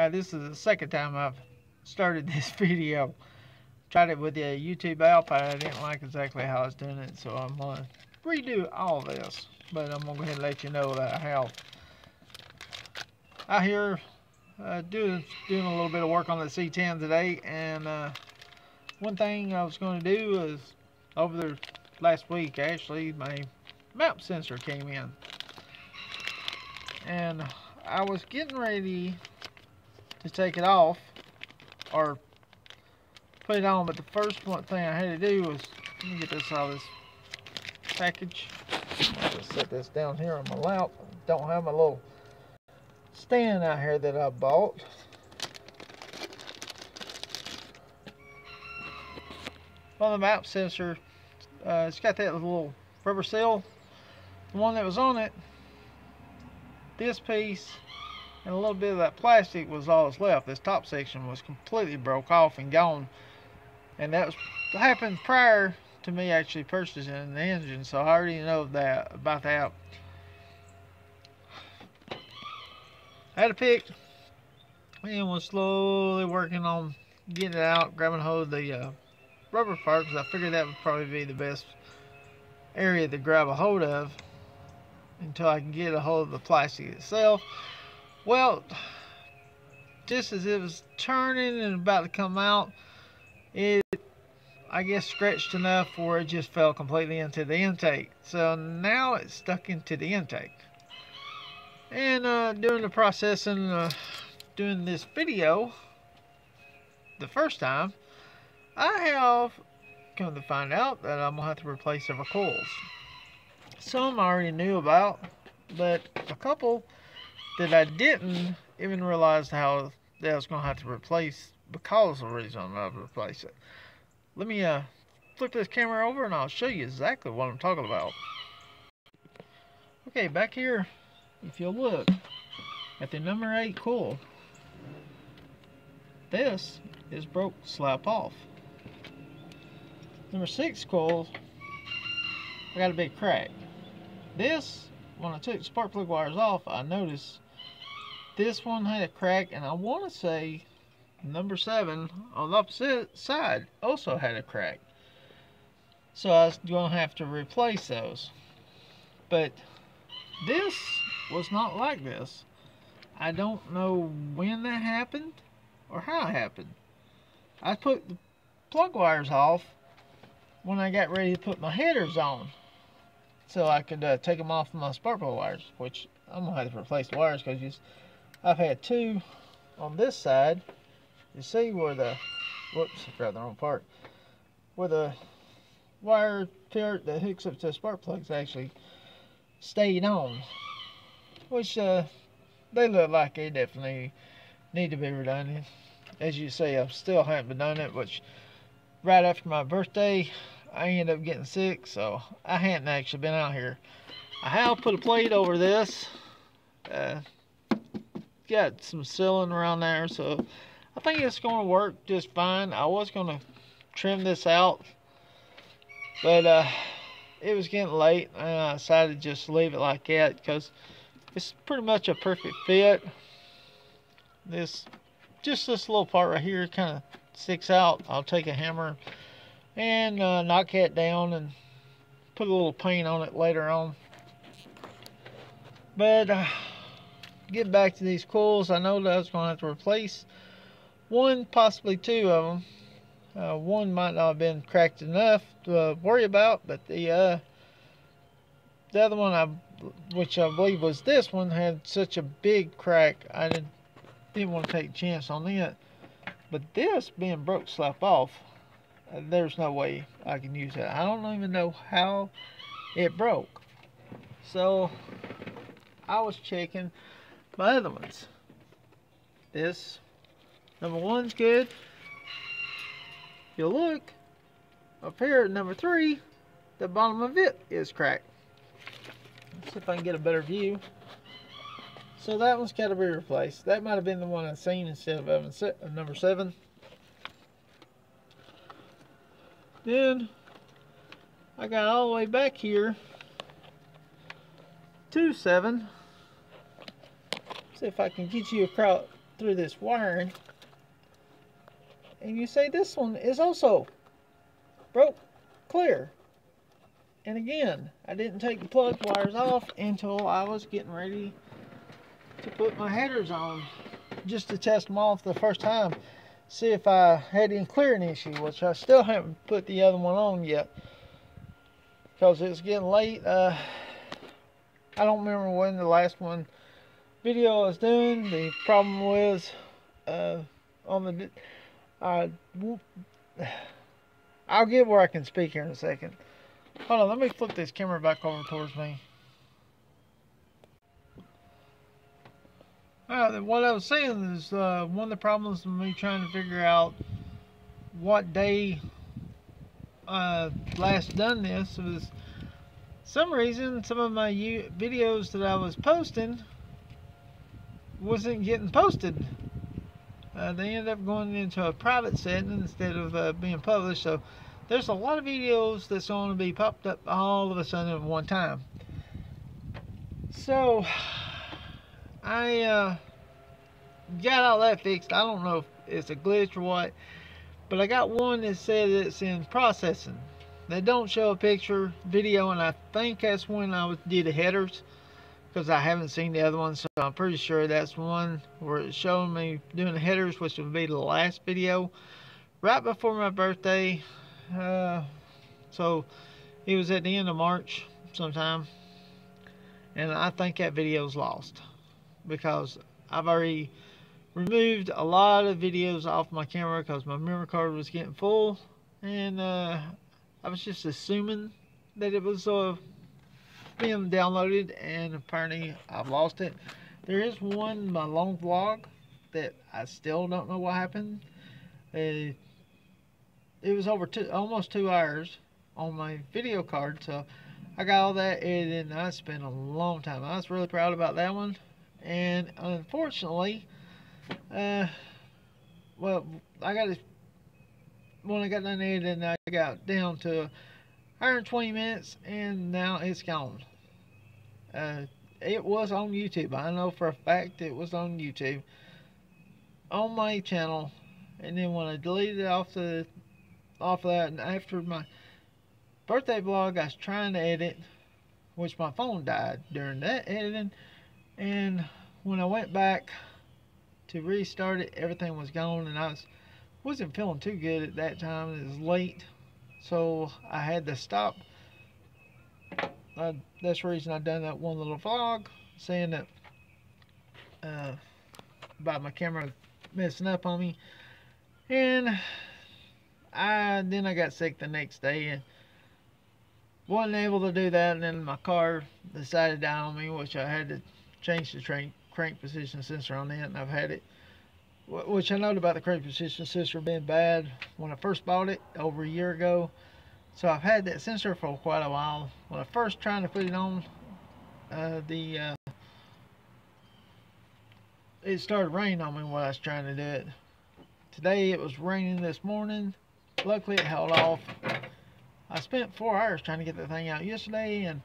This is the second time I've started this video. Tried it with the YouTube app. I didn't like exactly how I was doing it, so I'm going to redo all this. But I'm going to go ahead and let you know that I have out here doing a little bit of work on the C10 today. And one thing I was going to do is, over the last week actually, my map sensor came in. And I was getting ready to take it off or put it on, but the first one thing I had to do was, let me get this out of this package. Just set this down here on my lap. Don't have my little stand out here that I bought. Well, the map sensor, it's got that little rubber seal. The one that was on it, this piece and a little bit of that plastic was all that's left. This top section was completely broke off and gone, and that happened prior to me actually purchasing the engine, so I already know about that. I had a pick and was slowly working on getting it out, grabbing hold of the rubber part, because I figured that would probably be the best area to grab a hold of until I can get a hold of the plastic itself. Well, just as it was turning and about to come out, it, I guess, scratched enough where it just fell completely into the intake. So now it's stuck into the intake. And during the processing, doing this video, the first time, I have come to find out that I'm going to have to replace several coils. Some I already knew about, but a couple that I didn't even realize how that I was going to have to replace because of the reason I'm going to replace it. Let me flip this camera over and I'll show you exactly what I'm talking about. Okay, back here, if you'll look at the number 8 coil, this is broke slap off. Number 6 coil, I got a big crack. This, when I took the spark plug wires off, I noticed this one had a crack, and I want to say number 7 on the opposite side also had a crack. So I was going to have to replace those. But this was not like this. I don't know when that happened or how it happened. I put the plug wires off when I got ready to put my headers on, so I could take them off my spark plug wires, which I'm going to have to replace the wires because I've had 2 on this side. You see where the, whoops, I grabbed the wrong part, where the wire part that hooks up to the spark plugs actually stayed on, which they look like they definitely need to be redone. As you see, I still haven't been doing it, which right after my birthday I ended up getting sick, so I hadn't actually been out here. I have put a plate over this, got some sealing around there, so I think it's going to work just fine. I was going to trim this out, but it was getting late and I decided to just leave it like that because it's pretty much a perfect fit. Just this little part right here kind of sticks out. I'll take a hammer and knock that down and put a little paint on it later on. But get back to these coils, I know that I was going to have to replace 1, possibly 2 of them. One might not have been cracked enough to worry about, but the other one, which I believe was this one, had such a big crack I didn't want to take a chance on it. But this being broke slap off, there's no way I can use that. I don't even know how it broke. So I was checking my other ones. This number 1's good. If you look up here at number 3, the bottom of it is cracked. Let's see if I can get a better view. So that one's got to be replaced. That might have been the one I seen instead of number 7. Then I got all the way back here to 7. See if I can get you across through this wiring, and you see this one is also broke clear. And again, I didn't take the plug wires off until I was getting ready to put my headers on, just to test them off the first time, see if I had any clearing issue, which I still haven't put the other one on yet because it's getting late. I don't remember when the last one video I was doing. The problem was on the I'll get where I can speak here in a second. Hold on, let me flip this camera back over towards me. What I was saying is one of the problems with me trying to figure out what day I last done this was some reason some of my videos that I was posting wasn't getting posted. They ended up going into a private setting instead of being published. So there's a lot of videos that's going to be popped up all of a sudden at one time. So I got all that fixed. I don't know if it's a glitch or what, but I got one that said it's in processing. They don't show a picture video, and I think that's when I did the headers, because I haven't seen the other one, so I'm pretty sure that's one where it's showing me doing the headers, which will be the last video right before my birthday. So it was at the end of March sometime, and I think that video's lost because I've already removed a lot of videos off my camera because my memory card was getting full, and I was just assuming that it was being downloaded, and apparently I've lost it. There is one, my long vlog, that I still don't know what happened. It was over almost 2 hours on my video card, so I got all that edited, and I spent a long time. I was really proud about that one, and unfortunately, well, when I got done editing, I got down to 120 minutes, and now it's gone. It was on YouTube. I know for a fact it was on YouTube, on my channel, and then when I deleted it off of that, and after my birthday vlog, I was trying to edit, which my phone died during that editing, and when I went back to restart it, everything was gone, and I wasn't feeling too good at that time. It was late, so I had to stop. That's the reason I done that one little vlog saying that about my camera messing up on me, and then I got sick the next day and wasn't able to do that, and then my car decided to die on me, which I had to change the crank position sensor on it, and I've had it, which I know about the crank position sensor being bad when I first bought it over a year ago. So I've had that sensor for quite a while. When I first tried to put it on, it started raining on me when I was trying to do it. Today it was raining this morning. Luckily it held off. I spent 4 hours trying to get that thing out yesterday, and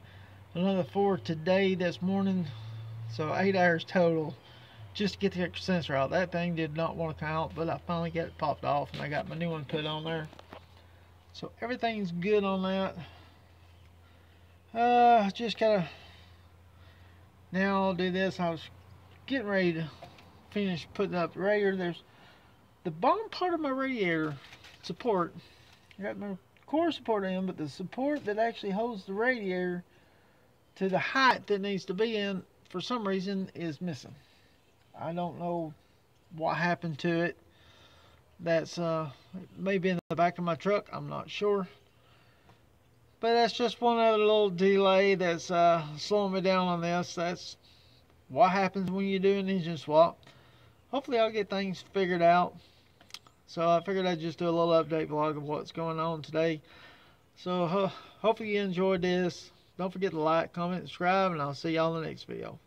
another 4 today, this morning. So 8 hours total just to get the sensor out. That thing did not want to come out, but I finally got it popped off, and I got my new one put on there. So everything's good on that. Just gotta now do this. I was getting ready to finish putting up the radiator. There's the bottom part of my radiator support. I got my core support in, but the support that actually holds the radiator to the height that needs to be in, for some reason, is missing. I don't know what happened to it. That's maybe in the back of my truck, I'm not sure, but that's just one other little delay that's slowing me down on this. That's what happens when you do an engine swap. Hopefully I'll get things figured out, so I figured I'd just do a little update vlog of what's going on today. So hopefully you enjoyed this. Don't forget to like, comment, subscribe, and I'll see y'all in the next video.